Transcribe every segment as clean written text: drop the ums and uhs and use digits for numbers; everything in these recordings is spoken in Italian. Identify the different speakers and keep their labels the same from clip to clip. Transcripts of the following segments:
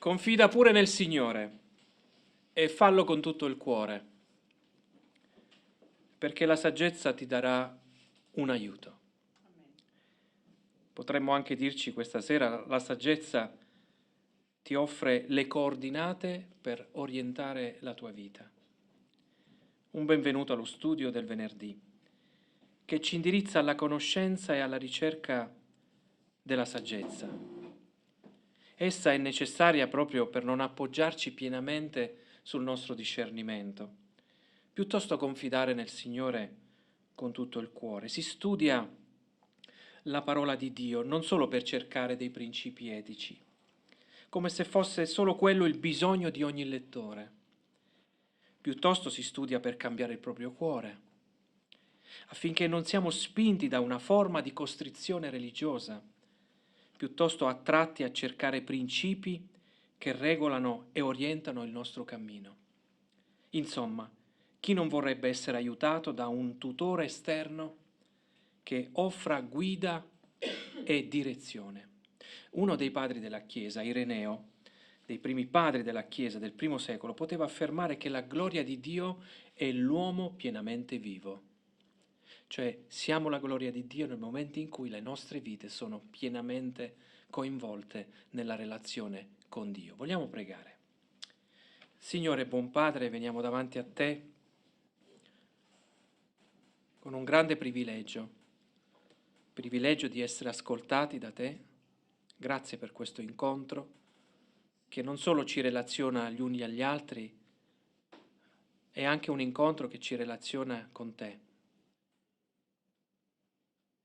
Speaker 1: Confida pure nel Signore e fallo con tutto il cuore, perché la saggezza ti darà un aiuto. Potremmo anche dirci questa sera, la saggezza ti offre le coordinate per orientare la tua vita. Un benvenuto allo studio del venerdì, che ci indirizza alla conoscenza e alla ricerca della saggezza. Essa è necessaria proprio per non appoggiarci pienamente sul nostro discernimento, piuttosto confidare nel Signore con tutto il cuore. Si studia la parola di Dio non solo per cercare dei principi etici, come se fosse solo quello il bisogno di ogni lettore. Piuttosto si studia per cambiare il proprio cuore, affinché non siamo spinti da una forma di costrizione religiosa, piuttosto attratti a cercare principi che regolano e orientano il nostro cammino. Insomma, chi non vorrebbe essere aiutato da un tutore esterno che offra guida e direzione? Uno dei padri della Chiesa, Ireneo, dei primi padri della Chiesa del primo secolo, poteva affermare che la gloria di Dio è l'uomo pienamente vivo. Cioè siamo la gloria di Dio nel momento in cui le nostre vite sono pienamente coinvolte nella relazione con Dio. Vogliamo pregare. Signore buon Padre, veniamo davanti a Te con un grande privilegio di essere ascoltati da Te. Grazie per questo incontro che non solo ci relaziona gli uni agli altri, è anche un incontro che ci relaziona con Te.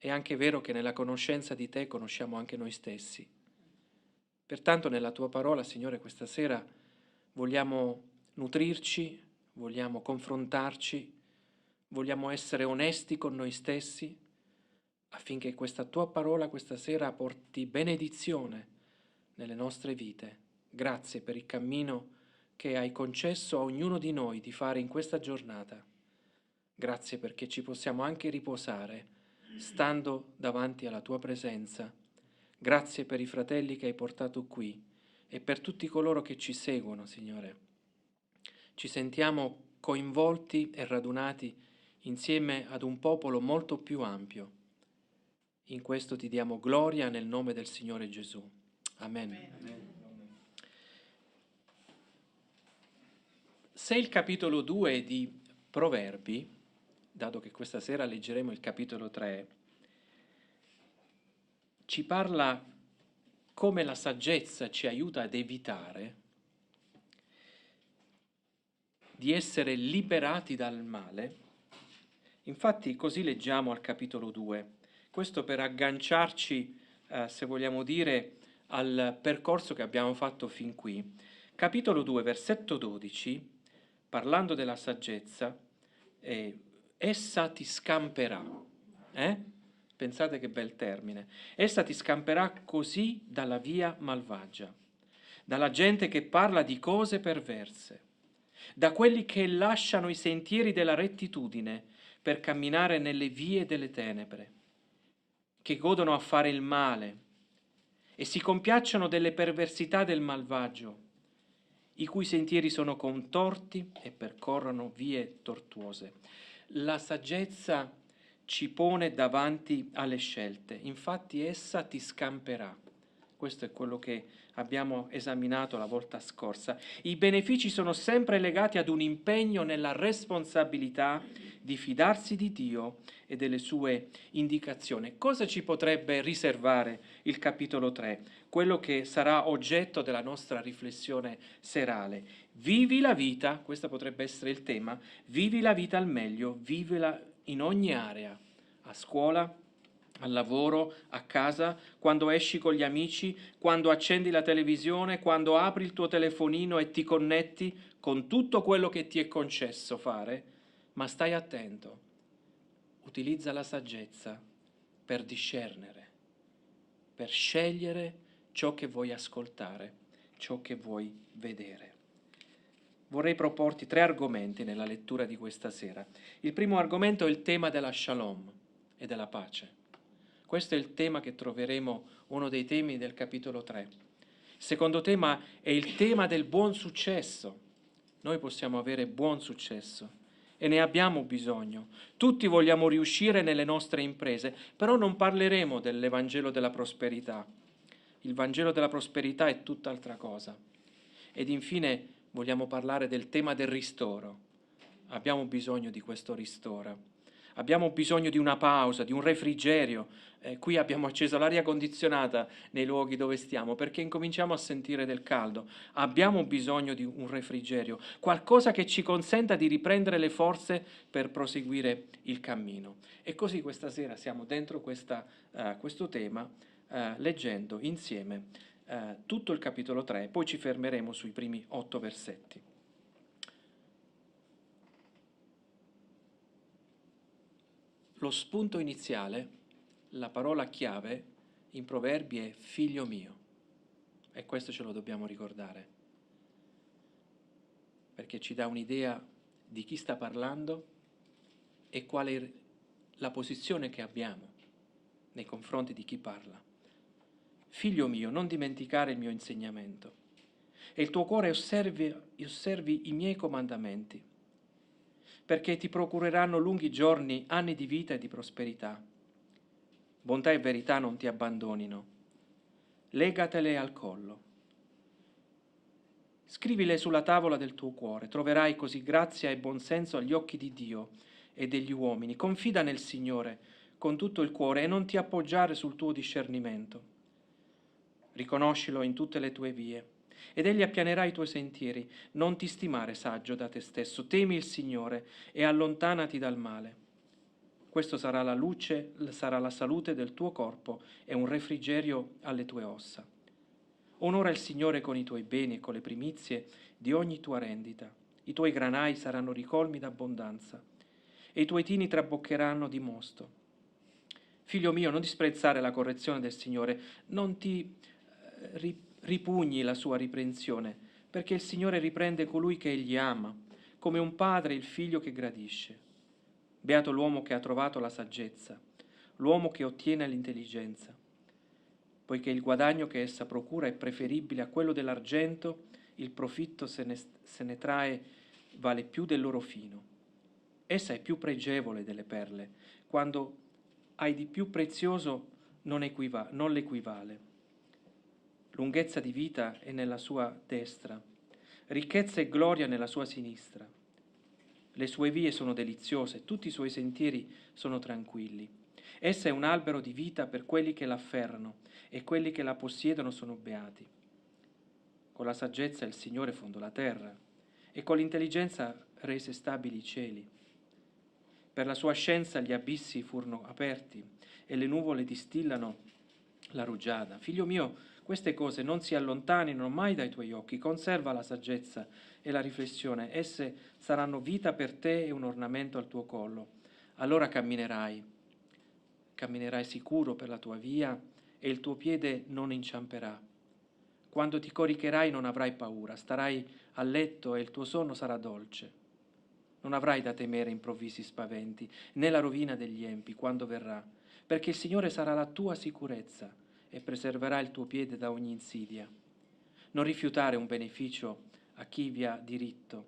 Speaker 1: È anche vero che nella conoscenza di Te conosciamo anche noi stessi. Pertanto nella Tua parola, Signore, questa sera vogliamo nutrirci, vogliamo confrontarci, vogliamo essere onesti con noi stessi, affinché questa Tua parola questa sera porti benedizione nelle nostre vite. Grazie per il cammino che hai concesso a ognuno di noi di fare in questa giornata. Grazie perché ci possiamo anche riposare stando davanti alla Tua presenza. Grazie per i fratelli che hai portato qui e per tutti coloro che ci seguono, Signore. Ci sentiamo coinvolti e radunati insieme ad un popolo molto più ampio. In questo ti diamo gloria nel nome del Signore Gesù. Amen. Amen. Se il capitolo 2 di Proverbi, dato che questa sera leggeremo il capitolo 3, ci parla come la saggezza ci aiuta ad evitare di essere liberati dal male. Infatti così leggiamo al capitolo 2, questo per agganciarci, se vogliamo dire, al percorso che abbiamo fatto fin qui. Capitolo 2, versetto 12, parlando della saggezza, essa ti scamperà. Pensate che bel termine. Essa ti scamperà così dalla via malvagia, dalla gente che parla di cose perverse, da quelli che lasciano i sentieri della rettitudine per camminare nelle vie delle tenebre, che godono a fare il male e si compiacciono delle perversità del malvagio, i cui sentieri sono contorti e percorrono vie tortuose. La saggezza ci pone davanti alle scelte, infatti essa ti scamperà. Questo è quello che abbiamo esaminato la volta scorsa. I benefici sono sempre legati ad un impegno nella responsabilità di fidarsi di Dio e delle sue indicazioni. Cosa ci potrebbe riservare il capitolo 3? Quello che sarà oggetto della nostra riflessione serale. Vivi la vita, questo potrebbe essere il tema, vivi la vita al meglio, vivila in ogni area, a scuola, al lavoro, a casa, quando esci con gli amici, quando accendi la televisione, quando apri il tuo telefonino e ti connetti con tutto quello che ti è concesso fare, ma stai attento, utilizza la saggezza per discernere, per scegliere ciò che vuoi ascoltare, ciò che vuoi vedere. Vorrei proporti 3 argomenti nella lettura di questa sera. Il primo argomento è il tema della shalom e della pace. Questo è il tema che troveremo, uno dei temi del capitolo 3. Il secondo tema è il tema del buon successo. Noi possiamo avere buon successo e ne abbiamo bisogno. Tutti vogliamo riuscire nelle nostre imprese, però non parleremo dell'Evangelo della prosperità. Il Vangelo della prosperità è tutt'altra cosa. Ed infine vogliamo parlare del tema del ristoro. Abbiamo bisogno di questo ristoro. Abbiamo bisogno di una pausa, di un refrigerio. Qui abbiamo acceso l'aria condizionata nei luoghi dove stiamo perché incominciamo a sentire del caldo. Abbiamo bisogno di un refrigerio, qualcosa che ci consenta di riprendere le forze per proseguire il cammino. E così questa sera siamo dentro questo tema leggendo insieme tutto il capitolo 3, poi ci fermeremo sui primi 8 versetti. Lo spunto iniziale, la parola chiave in Proverbi è figlio mio, e questo ce lo dobbiamo ricordare, perché ci dà un'idea di chi sta parlando e qual è la posizione che abbiamo nei confronti di chi parla. Figlio mio, non dimenticare il mio insegnamento, e il tuo cuore osservi i miei comandamenti, perché ti procureranno lunghi giorni, anni di vita e di prosperità. Bontà e verità non ti abbandonino. Legatele al collo. Scrivile sulla tavola del tuo cuore. Troverai così grazia e buonsenso agli occhi di Dio e degli uomini. Confida nel Signore con tutto il cuore e non ti appoggiare sul tuo discernimento. Riconoscilo in tutte le tue vie ed egli appianerà i tuoi sentieri. Non ti stimare saggio da te stesso. Temi il Signore e allontanati dal male. Questo sarà la luce, sarà la salute del tuo corpo e un refrigerio alle tue ossa. Onora il Signore con i tuoi beni e con le primizie di ogni tua rendita. I tuoi granai saranno ricolmi d'abbondanza e i tuoi tini traboccheranno di mosto. Figlio mio, non disprezzare la correzione del Signore, non ti ripugni la sua riprensione, perché il Signore riprende colui che egli ama, come un padre il figlio che gradisce. Beato l'uomo che ha trovato la saggezza, l'uomo che ottiene l'intelligenza, poiché il guadagno che essa procura è preferibile a quello dell'argento, il profitto se ne trae vale più dell'oro fino. Essa è più pregevole delle perle, quando hai di più prezioso non l'equivale. Lunghezza di vita è nella sua destra, ricchezza e gloria nella sua sinistra. Le sue vie sono deliziose, tutti i suoi sentieri sono tranquilli. Essa è un albero di vita per quelli che l'afferrano, e quelli che la possiedono sono beati. Con la saggezza il Signore fondò la terra, e con l'intelligenza rese stabili i cieli. Per la sua scienza gli abissi furono aperti, e le nuvole distillano la rugiada. Figlio mio, queste cose non si allontanino mai dai tuoi occhi, conserva la saggezza e la riflessione, esse saranno vita per te e un ornamento al tuo collo. Allora camminerai sicuro per la tua via e il tuo piede non inciamperà. Quando ti coricherai non avrai paura, starai a letto e il tuo sonno sarà dolce. Non avrai da temere improvvisi spaventi, né la rovina degli empi quando verrà, perché il Signore sarà la tua sicurezza e preserverà il tuo piede da ogni insidia. Non rifiutare un beneficio a chi vi ha diritto,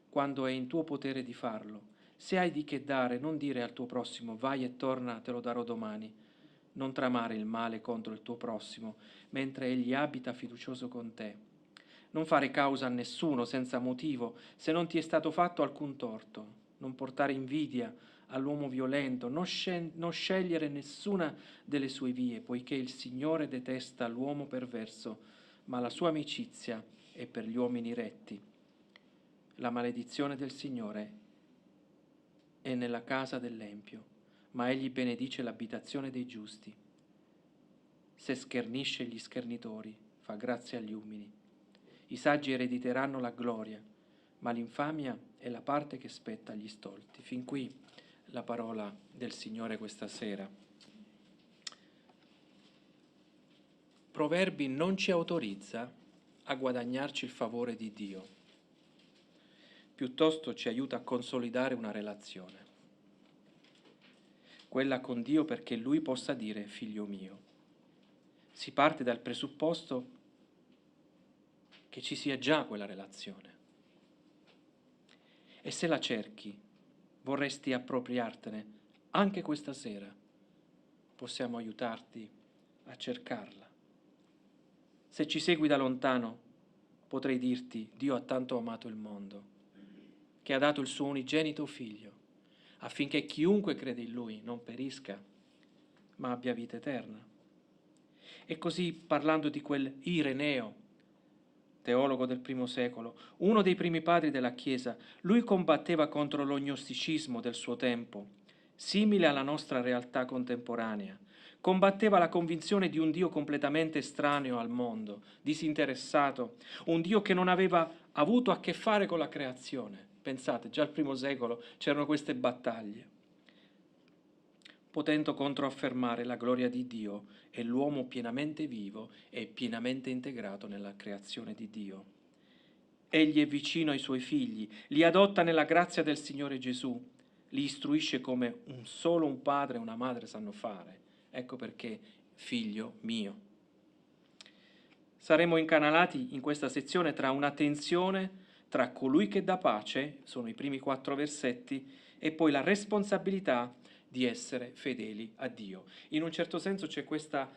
Speaker 1: quando è in tuo potere di farlo. Se hai di che dare, non dire al tuo prossimo, vai e torna, te lo darò domani. Non tramare il male contro il tuo prossimo, mentre egli abita fiducioso con te. Non fare causa a nessuno senza motivo, se non ti è stato fatto alcun torto. Non portare invidia all'uomo violento, non scegliere nessuna delle sue vie, poiché il Signore detesta l'uomo perverso, ma la sua amicizia è per gli uomini retti. La maledizione del Signore è nella casa dell'empio, ma egli benedice l'abitazione dei giusti. Se schernisce gli schernitori, fa grazia agli umili. I saggi erediteranno la gloria, ma l'infamia è la parte che spetta agli stolti. Fin qui la parola del Signore questa sera. Proverbi non ci autorizza a guadagnarci il favore di Dio, piuttosto ci aiuta a consolidare una relazione, quella con Dio, perché Lui possa dire figlio mio. Si parte dal presupposto che ci sia già quella relazione. E se la cerchi, vorresti appropriartene anche questa sera, possiamo aiutarti a cercarla. Se ci segui da lontano, potrei dirti: Dio ha tanto amato il mondo, che ha dato il suo unigenito figlio, affinché chiunque crede in lui non perisca, ma abbia vita eterna. E così, parlando di quel Ireneo, teologo del I secolo, uno dei primi padri della Chiesa, lui combatteva contro lo gnosticismo del suo tempo, simile alla nostra realtà contemporanea. Combatteva la convinzione di un Dio completamente estraneo al mondo, disinteressato, un Dio che non aveva avuto a che fare con la creazione. Pensate, già al I secolo c'erano queste battaglie. Potendo controaffermare la gloria di Dio e l'uomo pienamente vivo e pienamente integrato nella creazione di Dio. Egli è vicino ai suoi figli, li adotta nella grazia del Signore Gesù, li istruisce come solo un padre e una madre sanno fare. Ecco perché figlio mio. Saremo incanalati in questa sezione tra una tensione tra colui che dà pace, sono i primi 4 versetti, e poi la responsabilità di essere fedeli a Dio. In un certo senso c'è questo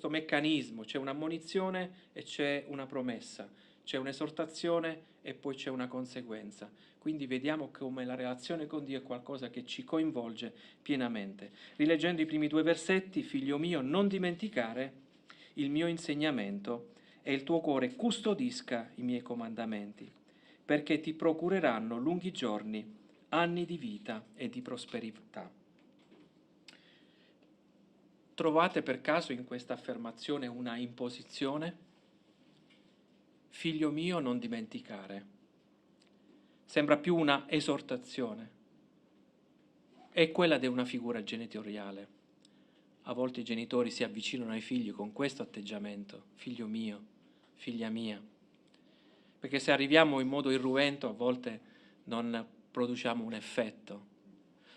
Speaker 1: meccanismo, c'è un'ammonizione e c'è una promessa, c'è un'esortazione e poi c'è una conseguenza. Quindi vediamo come la relazione con Dio è qualcosa che ci coinvolge pienamente. Rileggendo i primi 2 versetti: figlio mio, non dimenticare il mio insegnamento e il tuo cuore custodisca i miei comandamenti, perché ti procureranno lunghi giorni, anni di vita e di prosperità. Trovate per caso in questa affermazione una imposizione? Figlio mio, non dimenticare. Sembra più una esortazione. È quella di una figura genitoriale. A volte i genitori si avvicinano ai figli con questo atteggiamento: figlio mio, figlia mia. Perché se arriviamo in modo irruento a volte non produciamo un effetto.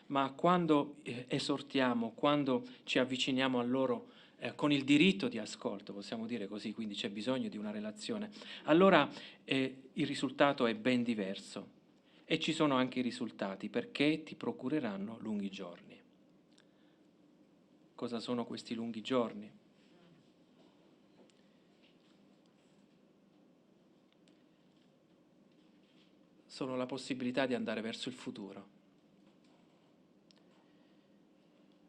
Speaker 1: Ma quando esortiamo, quando ci avviciniamo a loro con il diritto di ascolto, possiamo dire così, quindi c'è bisogno di una relazione, allora il risultato è ben diverso. E ci sono anche i risultati, perché ti procureranno lunghi giorni. Cosa sono questi lunghi giorni? Sono la possibilità di andare verso il futuro.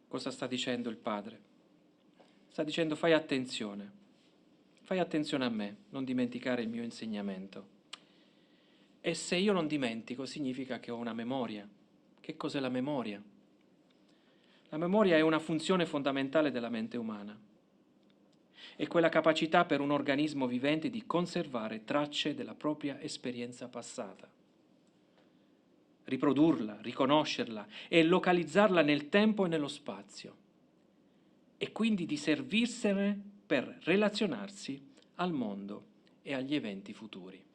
Speaker 1: Cosa sta dicendo il Padre? Sta dicendo: fai attenzione a me, non dimenticare il mio insegnamento. E se io non dimentico, significa che ho una memoria. Che cos'è la memoria? La memoria è una funzione fondamentale della mente umana. È quella capacità per un organismo vivente di conservare tracce della propria esperienza passata, riprodurla, riconoscerla e localizzarla nel tempo e nello spazio, e quindi di servirsene per relazionarsi al mondo e agli eventi futuri.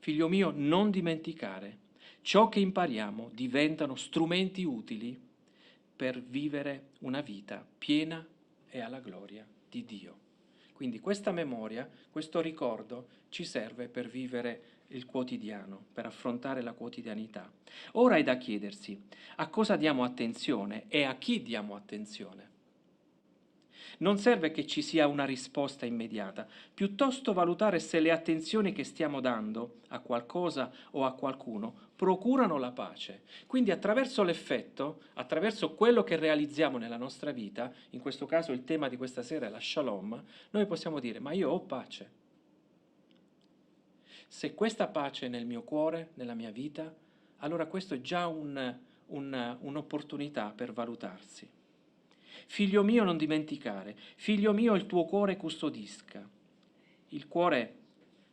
Speaker 1: Figlio mio, non dimenticare. Ciò che impariamo diventano strumenti utili per vivere una vita piena e alla gloria di Dio. Quindi questa memoria, questo ricordo ci serve per vivere il quotidiano, per affrontare la quotidianità. Ora è da chiedersi: a cosa diamo attenzione e a chi diamo attenzione? Non serve che ci sia una risposta immediata, piuttosto valutare se le attenzioni che stiamo dando a qualcosa o a qualcuno procurano la pace. Quindi attraverso l'effetto, attraverso quello che realizziamo nella nostra vita, in questo caso il tema di questa sera è la shalom, noi possiamo dire: ma io ho pace. Se questa pace è nel mio cuore, nella mia vita, allora questo è già un'opportunità per valutarsi. Figlio mio, non dimenticare. Figlio mio, il tuo cuore custodisca. Il cuore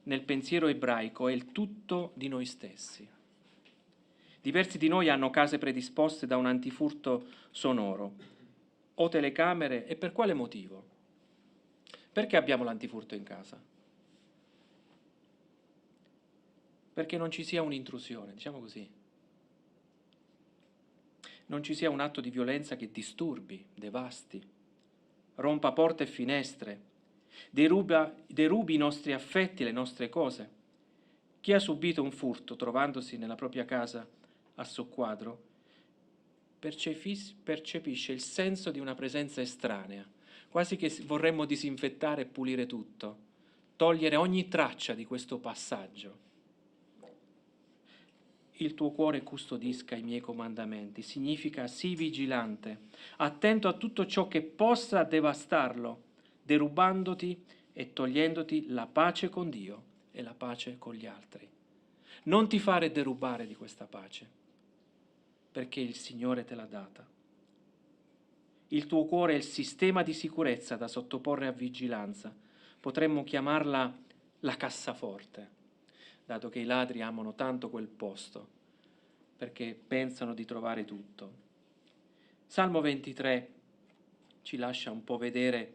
Speaker 1: nel pensiero ebraico è il tutto di noi stessi. Diversi di noi hanno case predisposte da un antifurto sonoro o telecamere. E per quale motivo? Perché abbiamo l'antifurto in casa? Perché non ci sia un'intrusione, diciamo così. Non ci sia un atto di violenza che disturbi, devasti, rompa porte e finestre, derubi i nostri affetti, le nostre cose. Chi ha subito un furto trovandosi nella propria casa a soqquadro percepisce il senso di una presenza estranea, quasi che vorremmo disinfettare e pulire tutto, togliere ogni traccia di questo passaggio. Il tuo cuore custodisca i miei comandamenti, significa sii vigilante, attento a tutto ciò che possa devastarlo, derubandoti e togliendoti la pace con Dio e la pace con gli altri. Non ti fare derubare di questa pace, perché il Signore te l'ha data. Il tuo cuore è il sistema di sicurezza da sottoporre a vigilanza. Potremmo chiamarla la cassaforte, dato che i ladri amano tanto quel posto, perché pensano di trovare tutto. Salmo 23 ci lascia un po' vedere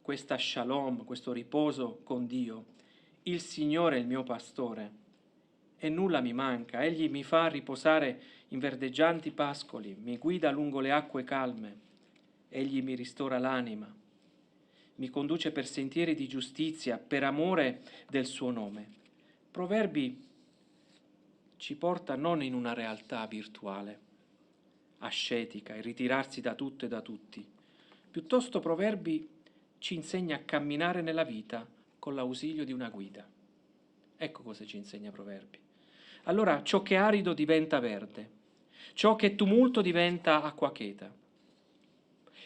Speaker 1: questa shalom, questo riposo con Dio. Il Signore è il mio pastore e nulla mi manca. Egli mi fa riposare in verdeggianti pascoli, mi guida lungo le acque calme. Egli mi ristora l'anima, mi conduce per sentieri di giustizia, per amore del suo nome. Proverbi ci porta non in una realtà virtuale, ascetica, e ritirarsi da tutto e da tutti. Piuttosto Proverbi ci insegna a camminare nella vita con l'ausilio di una guida. Ecco cosa ci insegna Proverbi. Allora, ciò che è arido diventa verde, ciò che è tumulto diventa acqua cheta.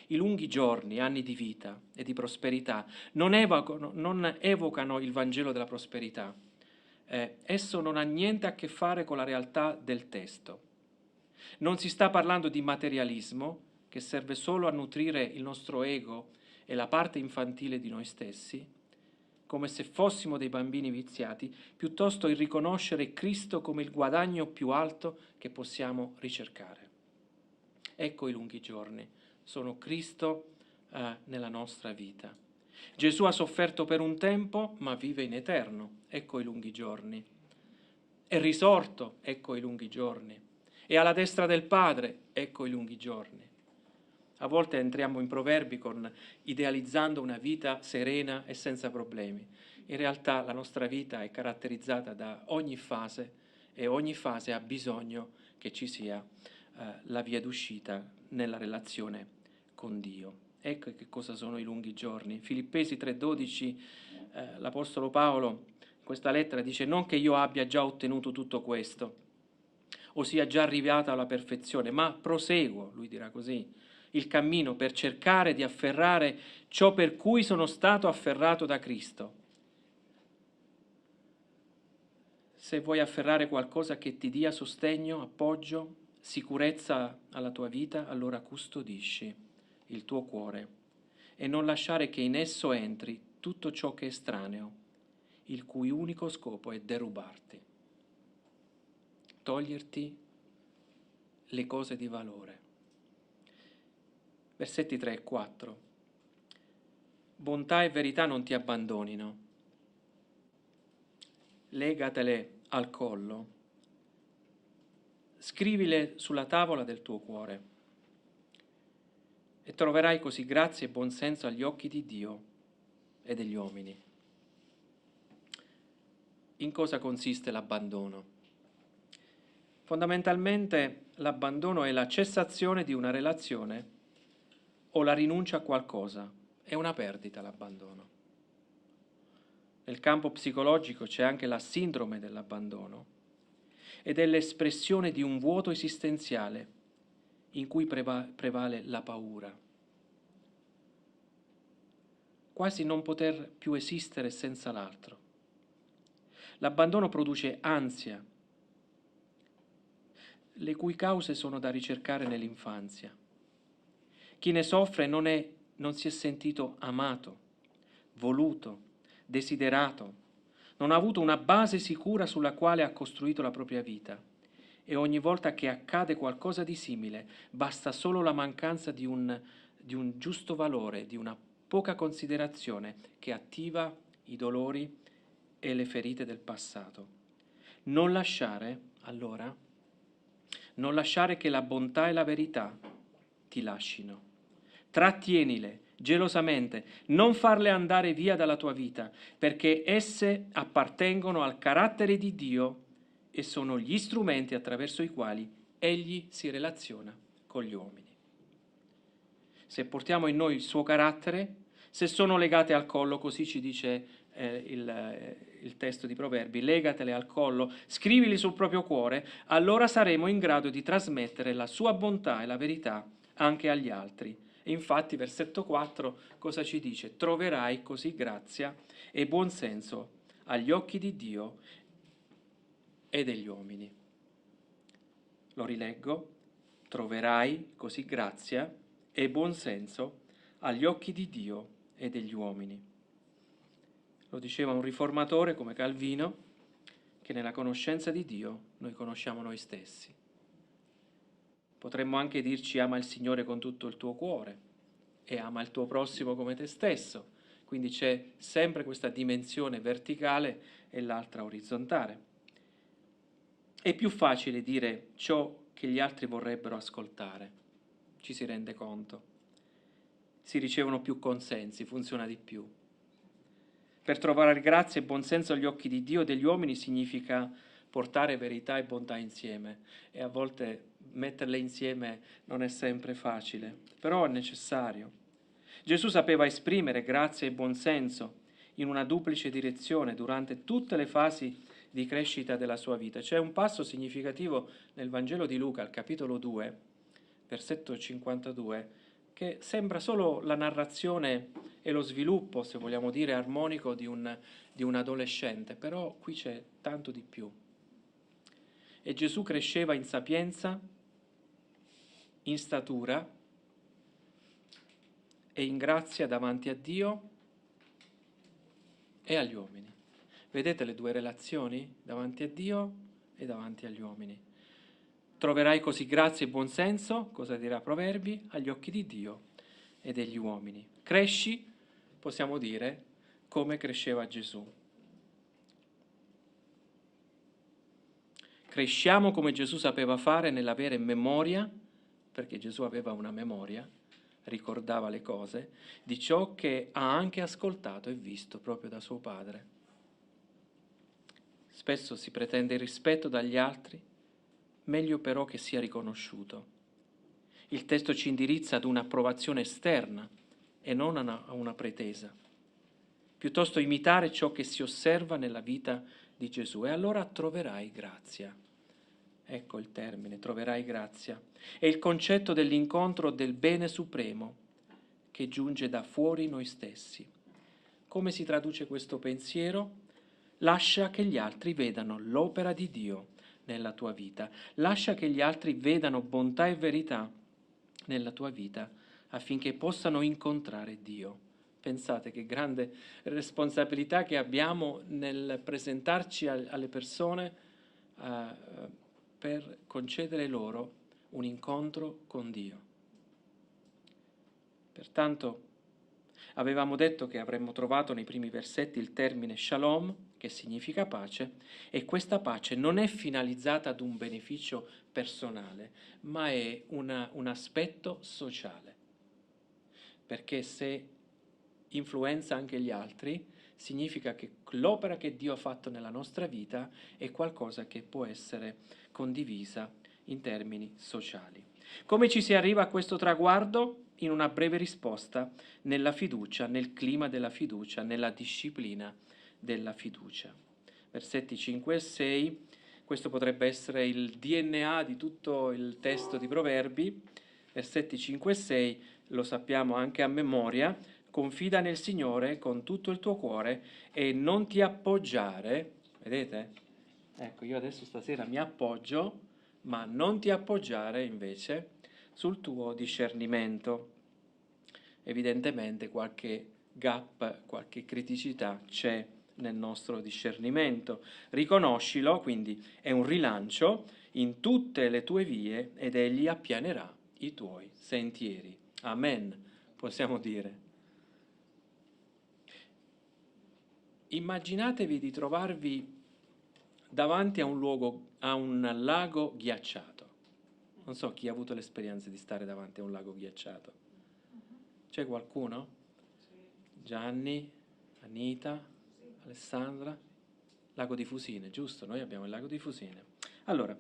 Speaker 1: I lunghi giorni, anni di vita e di prosperità non evocano il Vangelo della prosperità. Esso non ha niente a che fare con la realtà del testo. Non si sta parlando di materialismo che serve solo a nutrire il nostro ego e la parte infantile di noi stessi, come se fossimo dei bambini viziati, piuttosto il riconoscere Cristo come il guadagno più alto che possiamo ricercare. Ecco i lunghi giorni. Sono Cristo nella nostra vita. Gesù ha sofferto per un tempo, ma vive in eterno. Ecco i lunghi giorni. È risorto, ecco i lunghi giorni. È alla destra del Padre, ecco i lunghi giorni. A volte entriamo in Proverbi idealizzando una vita serena e senza problemi. In realtà la nostra vita è caratterizzata da ogni fase e ogni fase ha bisogno che ci sia la via d'uscita nella relazione con Dio. Ecco che cosa sono i lunghi giorni. Filippesi 3,12, l'Apostolo Paolo in questa lettera dice: non che io abbia già ottenuto tutto questo o sia già arrivata alla perfezione, ma proseguo, lui dirà così, il cammino per cercare di afferrare ciò per cui sono stato afferrato da Cristo. Se vuoi afferrare qualcosa che ti dia sostegno, appoggio, sicurezza alla tua vita, allora custodisci il tuo cuore e non lasciare che in esso entri tutto ciò che è estraneo, il cui unico scopo è derubarti, toglierti le cose di valore. Versetti 3 e 4. Bontà e verità non ti abbandonino, legatele al collo, scrivile sulla tavola del tuo cuore e troverai così grazia e buonsenso agli occhi di Dio e degli uomini. In cosa consiste l'abbandono? Fondamentalmente l'abbandono è la cessazione di una relazione o la rinuncia a qualcosa. È una perdita l'abbandono. Nel campo psicologico c'è anche la sindrome dell'abbandono ed è l'espressione di un vuoto esistenziale in cui prevale la paura. Quasi non poter più esistere senza l'altro. L'abbandono produce ansia, le cui cause sono da ricercare nell'infanzia. Chi ne soffre non si è sentito amato, voluto, desiderato, non ha avuto una base sicura sulla quale ha costruito la propria vita e ogni volta che accade qualcosa di simile basta solo la mancanza di un giusto valore, di una poca considerazione che attiva i dolori e le ferite del passato. Non lasciare che la bontà e la verità ti lascino. Trattienile, gelosamente, non farle andare via dalla tua vita, perché esse appartengono al carattere di Dio e sono gli strumenti attraverso i quali Egli si relaziona con gli uomini. Se portiamo in noi il suo carattere, se sono legate al collo, così ci dice il testo di Proverbi, legatele al collo, scrivili sul proprio cuore, allora saremo in grado di trasmettere la sua bontà e la verità anche agli altri. E infatti, versetto 4, cosa ci dice? Troverai così grazia e buon senso agli occhi di Dio e degli uomini. Lo rileggo, troverai così grazia e buon senso agli occhi di Dio e degli uomini. Lo diceva un riformatore come Calvino, che nella conoscenza di Dio noi conosciamo noi stessi. Potremmo anche dirci ama il Signore con tutto il tuo cuore e ama il tuo prossimo come te stesso. Quindi c'è sempre questa dimensione verticale e l'altra orizzontale. È più facile dire ciò che gli altri vorrebbero ascoltare, ci si rende conto. Si ricevono più consensi, funziona di più. Per trovare grazia e buonsenso agli occhi di Dio e degli uomini significa portare verità e bontà insieme, e a volte metterle insieme non è sempre facile, però è necessario. Gesù sapeva esprimere grazia e buonsenso in una duplice direzione durante tutte le fasi di crescita della sua vita. C'è un passo significativo nel Vangelo di Luca, al capitolo 2, versetto 52, che sembra solo la narrazione e lo sviluppo, se vogliamo dire, armonico di un adolescente, però qui c'è tanto di più. E Gesù cresceva in sapienza, in statura e in grazia davanti a Dio e agli uomini. Vedete le due relazioni? Davanti a Dio e davanti agli uomini. Troverai così grazia e buonsenso, cosa dirà Proverbi, agli occhi di Dio e degli uomini. Cresci, possiamo dire, come cresceva Gesù. Cresciamo come Gesù sapeva fare nell'avere memoria, perché Gesù aveva una memoria, ricordava le cose, di ciò che ha anche ascoltato e visto proprio da suo Padre. Spesso si pretende il rispetto dagli altri, meglio però che sia riconosciuto. Il testo ci indirizza ad un'approvazione esterna e non a una pretesa. Piuttosto imitare ciò che si osserva nella vita di Gesù, e allora troverai grazia. Ecco il termine, troverai grazia. È il concetto dell'incontro del bene supremo che giunge da fuori noi stessi. Come si traduce questo pensiero? Lascia che gli altri vedano l'opera di Dio nella tua vita. Lascia che gli altri vedano bontà e verità nella tua vita affinché possano incontrare Dio. Pensate che grande responsabilità che abbiamo nel presentarci alle persone per concedere loro un incontro con Dio. Pertanto avevamo detto che avremmo trovato nei primi versetti il termine shalom, che significa pace, e questa pace non è finalizzata ad un beneficio personale, ma è un aspetto sociale. Perché se influenza anche gli altri, significa che l'opera che Dio ha fatto nella nostra vita è qualcosa che può essere condivisa in termini sociali. Come ci si arriva a questo traguardo? In una breve risposta, nella fiducia, nel clima della fiducia, nella disciplina della fiducia. Versetti 5 e 6, questo potrebbe essere il DNA di tutto il testo di Proverbi. Versetti 5 e 6, lo sappiamo anche a memoria: confida nel Signore con tutto il tuo cuore e non ti appoggiare, vedete? Ecco, io adesso stasera mi appoggio, ma non ti appoggiare invece sul tuo discernimento. Evidentemente qualche gap, qualche criticità c'è nel nostro discernimento. Riconoscilo, quindi è un rilancio in tutte le tue vie ed egli appianerà i tuoi sentieri. Amen, possiamo dire. Immaginatevi di trovarvi davanti a un lago ghiacciato. Non so chi ha avuto l'esperienza di stare davanti a un lago ghiacciato. C'è qualcuno? Gianni, Anita, Alessandra? Lago di Fusine, giusto? Noi abbiamo il lago di Fusine. Allora,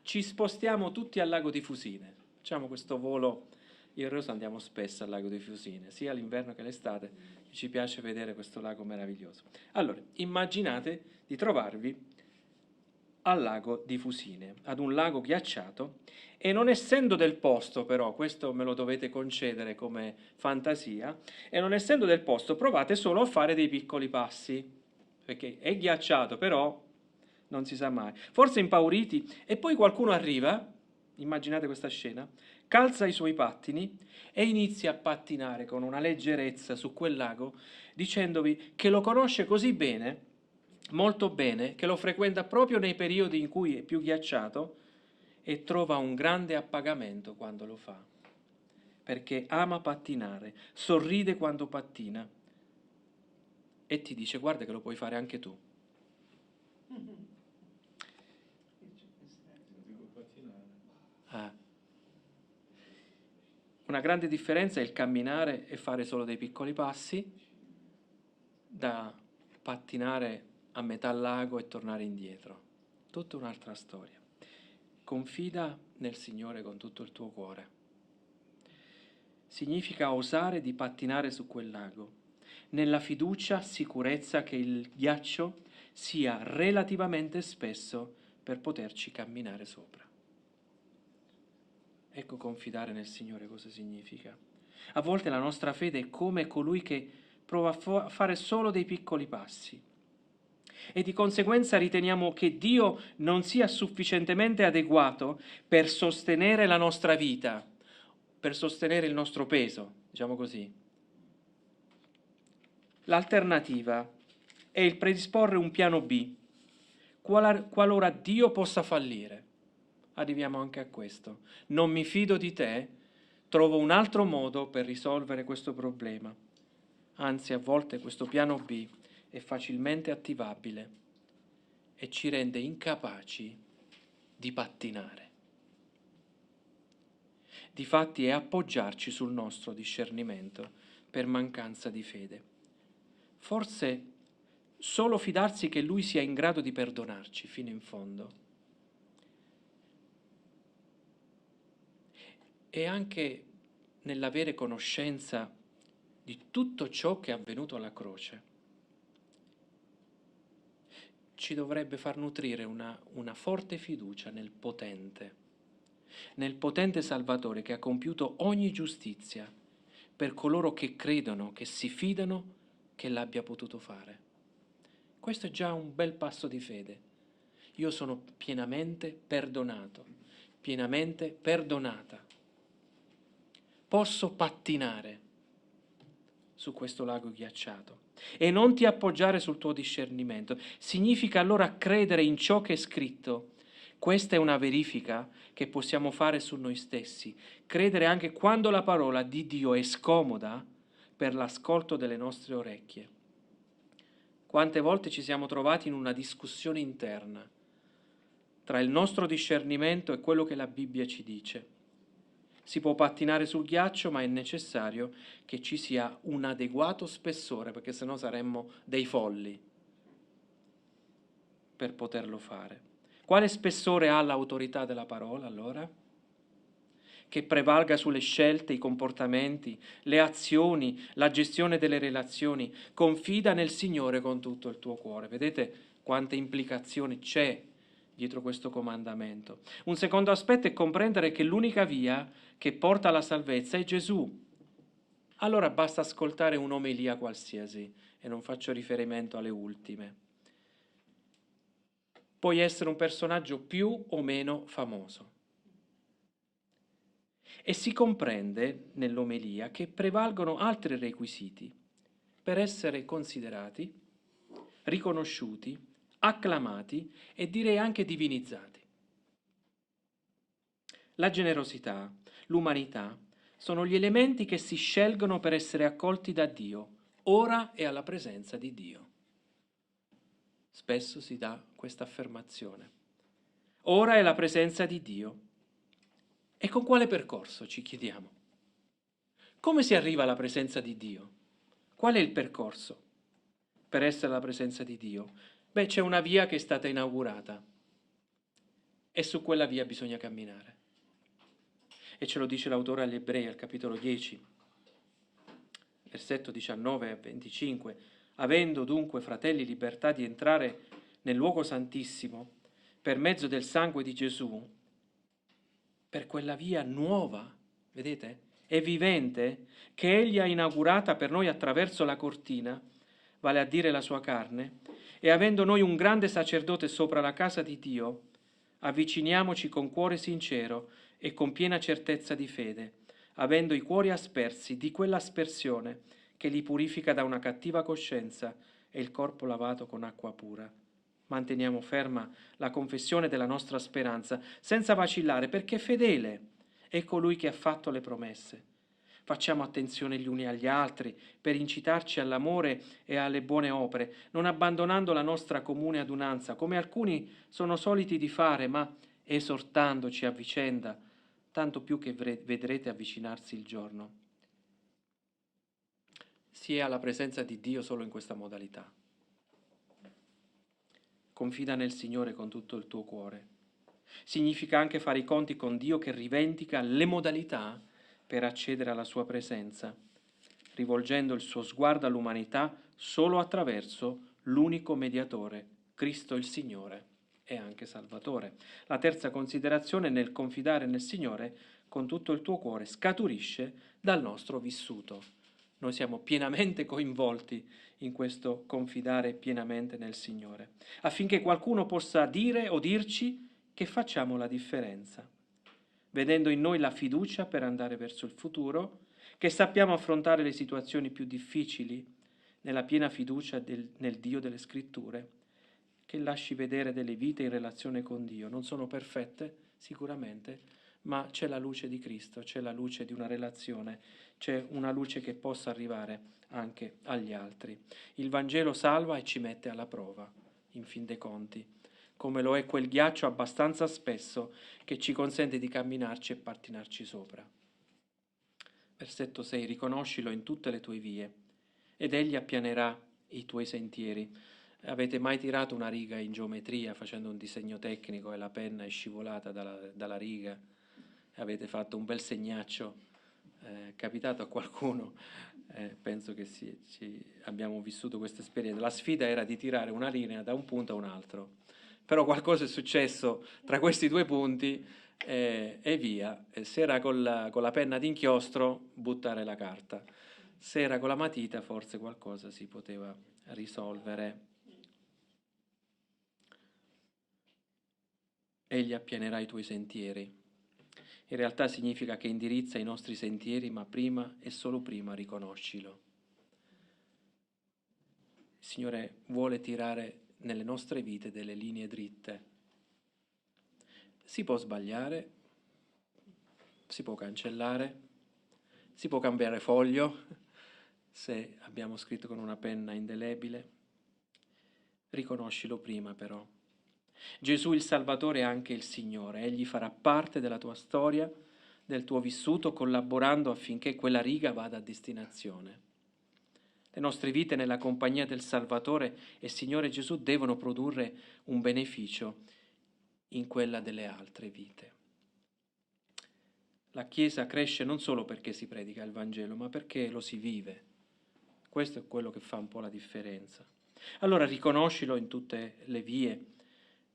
Speaker 1: ci spostiamo tutti al lago di Fusine. Facciamo questo volo. Io e Rosa andiamo spesso al lago di Fusine, sia l'inverno che l'estate. Ci piace vedere questo lago meraviglioso. Allora, immaginate di trovarvi al lago di Fusine, ad un lago ghiacciato, e non essendo del posto però, questo me lo dovete concedere come fantasia, e non essendo del posto provate solo a fare dei piccoli passi, perché è ghiacciato però non si sa mai, forse impauriti, e poi qualcuno arriva, immaginate questa scena, calza i suoi pattini e inizia a pattinare con una leggerezza su quel lago, dicendovi che lo conosce così bene, molto bene, che lo frequenta proprio nei periodi in cui è più ghiacciato e trova un grande appagamento quando lo fa, perché ama pattinare, sorride quando pattina e ti dice: guarda che lo puoi fare anche tu. Ah. Una grande differenza è il camminare e fare solo dei piccoli passi, da pattinare a metà lago e tornare indietro. Tutta un'altra storia. Confida nel Signore con tutto il tuo cuore. Significa osare di pattinare su quel lago, nella fiducia, sicurezza che il ghiaccio sia relativamente spesso per poterci camminare sopra. Ecco confidare nel Signore cosa significa. A volte la nostra fede è come colui che prova a fare solo dei piccoli passi e di conseguenza riteniamo che Dio non sia sufficientemente adeguato per sostenere la nostra vita, per sostenere il nostro peso, diciamo così. L'alternativa è il predisporre un piano B, qualora Dio possa fallire. Arriviamo anche a questo. Non mi fido di te, trovo un altro modo per risolvere questo problema. Anzi, a volte questo piano B è facilmente attivabile e ci rende incapaci di pattinare. Difatti è appoggiarci sul nostro discernimento per mancanza di fede. Forse solo fidarsi che Lui sia in grado di perdonarci fino in fondo. E anche nell'avere conoscenza di tutto ciò che è avvenuto alla croce. Ci dovrebbe far nutrire una forte fiducia nel potente Salvatore che ha compiuto ogni giustizia per coloro che credono, che si fidano che l'abbia potuto fare. Questo è già un bel passo di fede. Io sono pienamente perdonato, pienamente perdonata. Posso pattinare su questo lago ghiacciato e non ti appoggiare sul tuo discernimento. Significa allora credere in ciò che è scritto. Questa è una verifica che possiamo fare su noi stessi. Credere anche quando la parola di Dio è scomoda per l'ascolto delle nostre orecchie. Quante volte ci siamo trovati in una discussione interna tra il nostro discernimento e quello che la Bibbia ci dice. Si può pattinare sul ghiaccio, ma è necessario che ci sia un adeguato spessore, perché sennò saremmo dei folli per poterlo fare. Quale spessore ha l'autorità della parola, allora? Che prevalga sulle scelte, i comportamenti, le azioni, la gestione delle relazioni. Confida nel Signore con tutto il tuo cuore. Vedete quante implicazioni c'è dietro questo comandamento. Un secondo aspetto è comprendere che l'unica via che porta alla salvezza è Gesù. Allora basta ascoltare un'omelia qualsiasi, e non faccio riferimento alle ultime. Puoi essere un personaggio più o meno famoso. E si comprende nell'omelia che prevalgono altri requisiti per essere considerati, riconosciuti, acclamati e direi anche divinizzati. La generosità, l'umanità sono gli elementi che si scelgono per essere accolti da Dio, ora e alla presenza di Dio. Spesso si dà questa affermazione. Ora è la presenza di Dio. E con quale percorso, ci chiediamo? Come si arriva alla presenza di Dio? Qual è il percorso per essere alla presenza di Dio? Beh, c'è una via che è stata inaugurata e su quella via bisogna camminare. E ce lo dice l'autore agli Ebrei, al capitolo 10, versetto 19 e 25. Avendo dunque, fratelli, libertà di entrare nel luogo santissimo per mezzo del sangue di Gesù, per quella via nuova, vedete, e vivente, che Egli ha inaugurata per noi attraverso la cortina, vale a dire la sua carne, e avendo noi un grande sacerdote sopra la casa di Dio, avviciniamoci con cuore sincero e con piena certezza di fede, avendo i cuori aspersi di quell'aspersione che li purifica da una cattiva coscienza e il corpo lavato con acqua pura. Manteniamo ferma la confessione della nostra speranza, senza vacillare, perché fedele è colui che ha fatto le promesse. Facciamo attenzione gli uni agli altri per incitarci all'amore e alle buone opere, non abbandonando la nostra comune adunanza, come alcuni sono soliti di fare, ma esortandoci a vicenda, tanto più che vedrete avvicinarsi il giorno. Si è alla presenza di Dio solo in questa modalità. Confida nel Signore con tutto il tuo cuore. Significa anche fare i conti con Dio che rivendica le modalità per accedere alla sua presenza, rivolgendo il suo sguardo all'umanità solo attraverso l'unico mediatore, Cristo il Signore e anche Salvatore. La terza considerazione nel confidare nel Signore con tutto il tuo cuore scaturisce dal nostro vissuto. Noi siamo pienamente coinvolti in questo confidare pienamente nel Signore, affinché qualcuno possa dire o dirci che facciamo la differenza, vedendo in noi la fiducia per andare verso il futuro, che sappiamo affrontare le situazioni più difficili nella piena fiducia nel Dio delle Scritture, che lasci vedere delle vite in relazione con Dio. Non sono perfette, sicuramente, ma c'è la luce di Cristo, c'è la luce di una relazione, c'è una luce che possa arrivare anche agli altri. Il Vangelo salva e ci mette alla prova, in fin dei conti, come lo è quel ghiaccio abbastanza spesso che ci consente di camminarci e pattinarci sopra. Versetto 6. Riconoscilo in tutte le tue vie, ed egli appianerà i tuoi sentieri. Avete mai tirato una riga in geometria facendo un disegno tecnico e la penna è scivolata dalla riga? Avete fatto un bel segnaccio? Capitato a qualcuno? Penso che abbiamo vissuto questa esperienza. La sfida era di tirare una linea da un punto a un altro, però qualcosa è successo tra questi due punti e via. Se era con la penna d'inchiostro, buttare la carta. Se era con la matita, forse qualcosa si poteva risolvere. Egli appianerà i tuoi sentieri. In realtà significa che indirizza i nostri sentieri, ma prima e solo prima riconoscilo. Il Signore vuole tirare nelle nostre vite delle linee dritte. Si può sbagliare, si può cancellare, si può cambiare foglio se abbiamo scritto con una penna indelebile. Riconoscilo prima però. Gesù il Salvatore è anche il Signore, Egli farà parte della tua storia, del tuo vissuto, collaborando affinché quella riga vada a destinazione. Le nostre vite nella compagnia del Salvatore e Signore Gesù devono produrre un beneficio in quella delle altre vite. La Chiesa cresce non solo perché si predica il Vangelo, ma perché lo si vive. Questo è quello che fa un po' la differenza. Allora riconoscilo in tutte le vie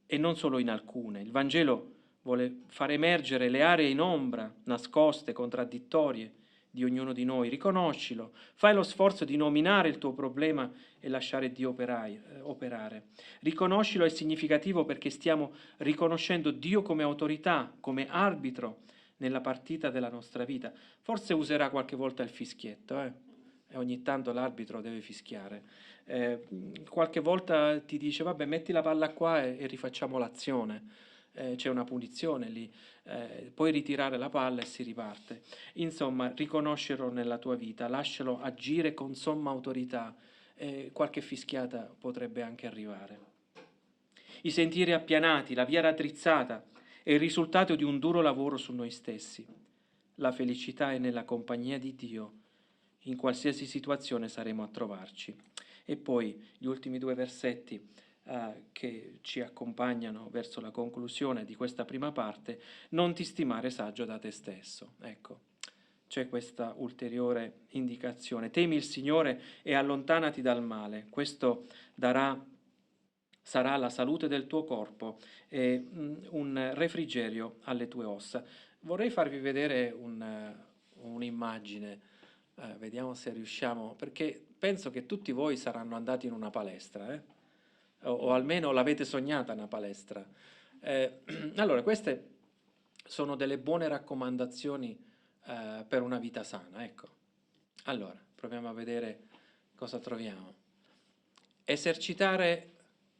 Speaker 1: e non solo in alcune. Il Vangelo vuole far emergere le aree in ombra, nascoste, contraddittorie di ognuno di noi. Riconoscilo, fai lo sforzo di nominare il tuo problema e lasciare Dio operare. Riconoscilo è significativo perché stiamo riconoscendo Dio come autorità, come arbitro nella partita della nostra vita. Forse userà qualche volta il fischietto, e ogni tanto l'arbitro deve fischiare. Qualche volta ti dice vabbè metti la palla qua e rifacciamo l'azione, c'è una punizione lì, puoi ritirare la palla e si riparte. Insomma, riconoscerlo nella tua vita, lascialo agire con somma autorità, qualche fischiata potrebbe anche arrivare. I sentieri appianati, la via raddrizzata è il risultato di un duro lavoro su noi stessi. La felicità è nella compagnia di Dio in qualsiasi situazione saremo a trovarci. E poi gli ultimi 2 versetti che ci accompagnano verso la conclusione di questa prima parte: non ti stimare saggio da te stesso. Ecco, c'è questa ulteriore indicazione: temi il Signore e allontanati dal male. Questo sarà la salute del tuo corpo e un refrigerio alle tue ossa. Vorrei farvi vedere un'immagine, vediamo se riusciamo, perché penso che tutti voi saranno andati in una palestra, o almeno l'avete sognata una palestra. Allora, queste sono delle buone raccomandazioni per una vita sana, ecco. Allora, proviamo a vedere cosa troviamo. Esercitare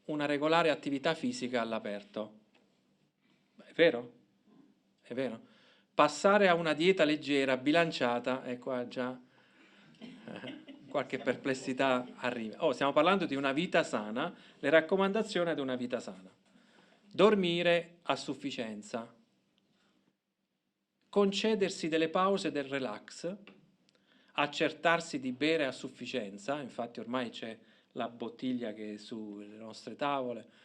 Speaker 1: una regolare attività fisica all'aperto. È vero? È vero? Passare a una dieta leggera, bilanciata, e qua già qualche perplessità arriva. Oh, stiamo parlando di una vita sana, le raccomandazioni ad una vita sana. Dormire a sufficienza, concedersi delle pause del relax, accertarsi di bere a sufficienza, infatti ormai c'è la bottiglia che è sulle nostre tavole,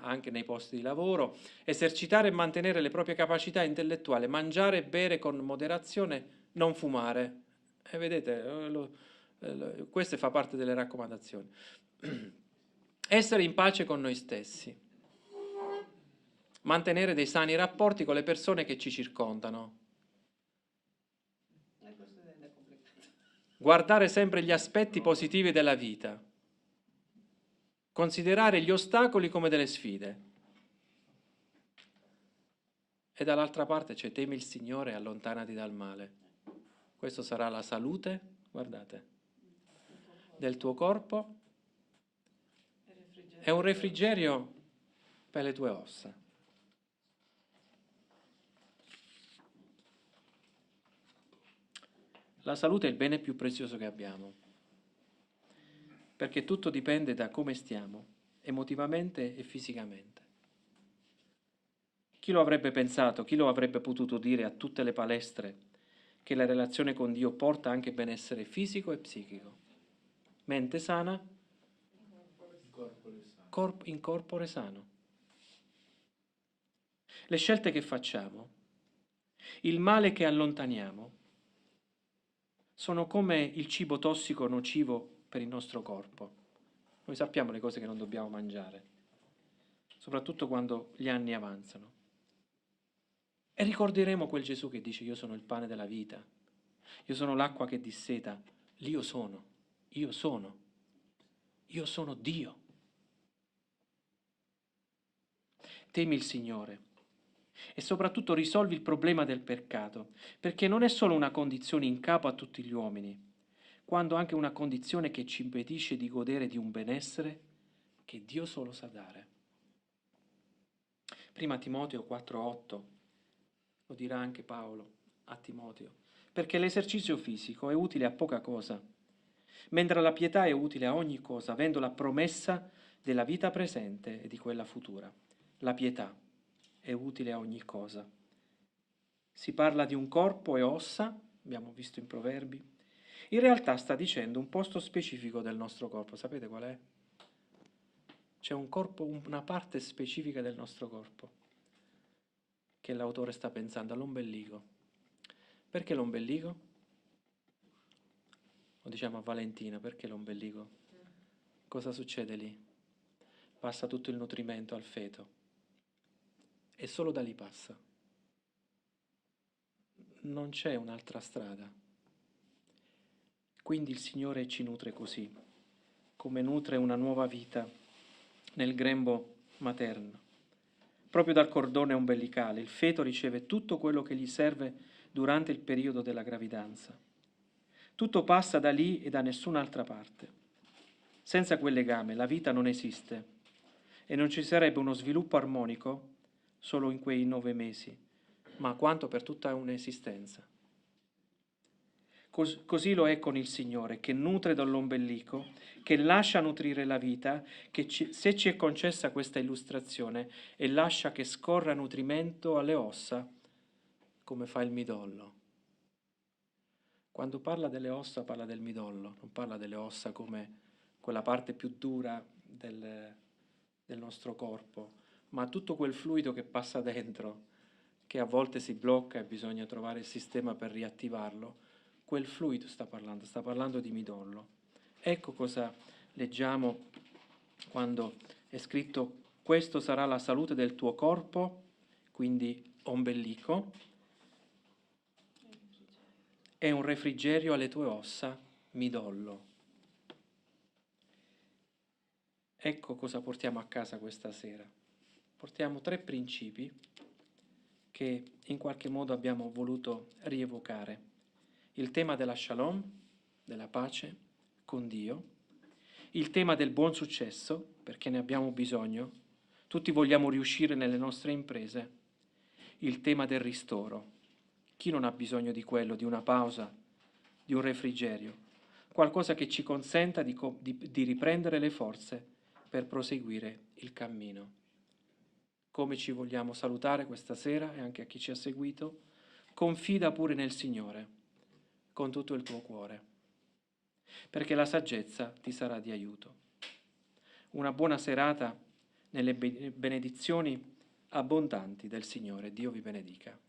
Speaker 1: anche nei posti di lavoro, esercitare e mantenere le proprie capacità intellettuali, mangiare e bere con moderazione, non fumare. E vedete, queste fa parte delle raccomandazioni. Essere in pace con noi stessi, mantenere dei sani rapporti con le persone che ci circondano, guardare sempre gli aspetti positivi della vita, considerare gli ostacoli come delle sfide. E dall'altra parte c'è temi il Signore e allontanati dal male. Questo sarà la salute, guardate, del tuo corpo e un refrigerio per le tue ossa. La salute è il bene più prezioso che abbiamo, perché tutto dipende da come stiamo, emotivamente e fisicamente. Chi lo avrebbe pensato, chi lo avrebbe potuto dire a tutte le palestre che la relazione con Dio porta anche benessere fisico e psichico? Mente sana, in corpore sano. Le scelte che facciamo, il male che allontaniamo, sono come il cibo tossico nocivo per il nostro corpo. Noi sappiamo le cose che non dobbiamo mangiare, soprattutto quando gli anni avanzano. E ricorderemo quel Gesù che dice: io sono il pane della vita, io sono l'acqua che disseta, l'io sono, io sono Dio. Temi il Signore e soprattutto risolvi il problema del peccato, perché non è solo una condizione in capo a tutti gli uomini, quanto anche una condizione che ci impedisce di godere di un benessere che Dio solo sa dare. Prima Timoteo 4,8 lo dirà anche Paolo a Timoteo: perché l'esercizio fisico è utile a poca cosa, mentre la pietà è utile a ogni cosa, avendo la promessa della vita presente e di quella futura. La pietà è utile a ogni cosa. Si parla di un corpo e ossa, abbiamo visto in Proverbi. In realtà sta dicendo un posto specifico del nostro corpo. Sapete qual è? C'è un corpo, una parte specifica del nostro corpo che l'autore sta pensando, all'ombelico. Perché l'ombelico? Lo diciamo a Valentina, perché l'ombelico? Cosa succede lì? Passa tutto il nutrimento al feto e solo da lì passa. Non c'è un'altra strada. Quindi il Signore ci nutre così, come nutre una nuova vita nel grembo materno. Proprio dal cordone ombelicale il feto riceve tutto quello che gli serve durante il periodo della gravidanza. Tutto passa da lì e da nessun'altra parte. Senza quel legame la vita non esiste e non ci sarebbe uno sviluppo armonico solo in quei 9 mesi, ma quanto per tutta un'esistenza. Così lo è con il Signore, che nutre dall'ombelico, che lascia nutrire la vita, che se ci è concessa questa illustrazione, e lascia che scorra nutrimento alle ossa, come fa il midollo. Quando parla delle ossa parla del midollo, non parla delle ossa come quella parte più dura del nostro corpo, ma tutto quel fluido che passa dentro, che a volte si blocca e bisogna trovare il sistema per riattivarlo, quel fluido sta parlando di midollo. Ecco cosa leggiamo quando è scritto: questo sarà la salute del tuo corpo, quindi ombelico, è un refrigerio alle tue ossa, midollo. Ecco cosa portiamo a casa questa sera. Portiamo 3 principi che in qualche modo abbiamo voluto rievocare. Il tema della shalom, della pace con Dio, il tema del buon successo, perché ne abbiamo bisogno, tutti vogliamo riuscire nelle nostre imprese, il tema del ristoro. Chi non ha bisogno di quello, di una pausa, di un refrigerio, qualcosa che ci consenta di riprendere le forze per proseguire il cammino. Come ci vogliamo salutare questa sera e anche a chi ci ha seguito? Confida pure nel Signore, con tutto il tuo cuore, perché la saggezza ti sarà di aiuto. Una buona serata nelle benedizioni abbondanti del Signore. Dio vi benedica.